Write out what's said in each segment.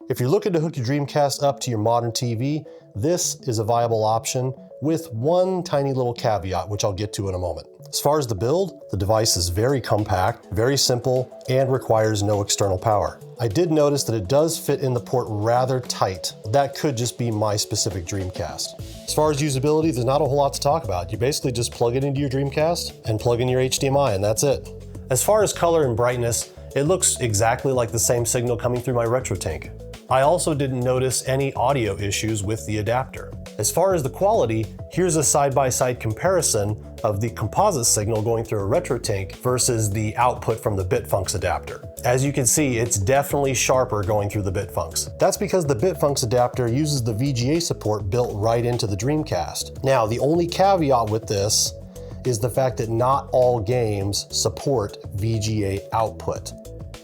If you're looking to hook your Dreamcast up to your modern TV, this is a viable option with one tiny little caveat, which I'll get to in a moment. As far as the build, the device is very compact, very simple, and requires no external power. I did notice that it does fit in the port rather tight. That could just be my specific Dreamcast. As far as usability, there's not a whole lot to talk about. You basically just plug it into your Dreamcast and plug in your HDMI, and that's it. As far as color and brightness, it looks exactly like the same signal coming through my RetroTink. I also didn't notice any audio issues with the adapter. As far as the quality, here's a side-by-side comparison of the composite signal going through a RetroTink versus the output from the Bitfunx adapter. As you can see, it's definitely sharper going through the Bitfunx. That's because the Bitfunx adapter uses the VGA support built right into the Dreamcast. Now, the only caveat with this is the fact that not all games support VGA output.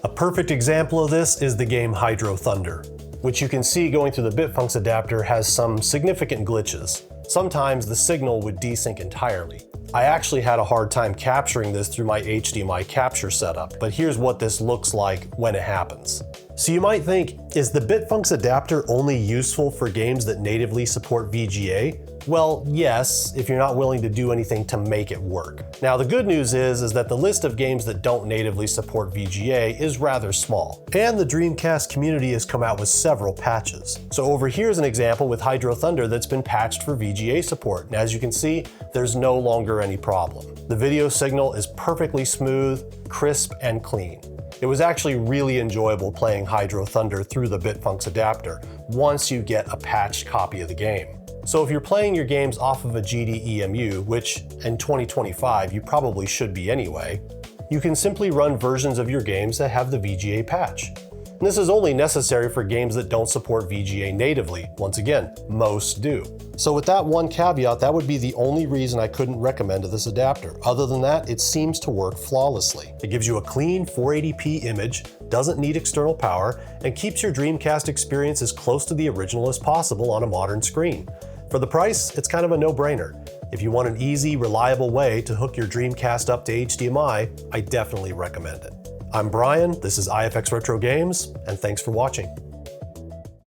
A perfect example of this is the game Hydro Thunder, which you can see going through the Bitfunx adapter has some significant glitches. Sometimes the signal would desync entirely. I actually had a hard time capturing this through my HDMI capture setup, but here's what this looks like when it happens. So you might think, is the Bitfunx adapter only useful for games that natively support VGA? Well, yes, if you're not willing to do anything to make it work. Now, the good news is that the list of games that don't natively support VGA is rather small, and the Dreamcast community has come out with several patches. So over here is an example with Hydro Thunder that's been patched for VGA support, and as you can see, there's no longer any problem. The video signal is perfectly smooth, crisp, and clean. It was actually really enjoyable playing Hydro Thunder through the Bitfunx adapter once you get a patched copy of the game. So if you're playing your games off of a GDEMU, which in 2025 you probably should be anyway, you can simply run versions of your games that have the VGA patch. And this is only necessary for games that don't support VGA natively. Once again, most do. So with that one caveat, that would be the only reason I couldn't recommend this adapter. Other than that, it seems to work flawlessly. It gives you a clean 480p image, doesn't need external power, and keeps your Dreamcast experience as close to the original as possible on a modern screen. For the price, it's kind of a no-brainer. If you want an easy, reliable way to hook your Dreamcast up to HDMI, I definitely recommend it. I'm Brian, this is IFX Retro Games, and thanks for watching.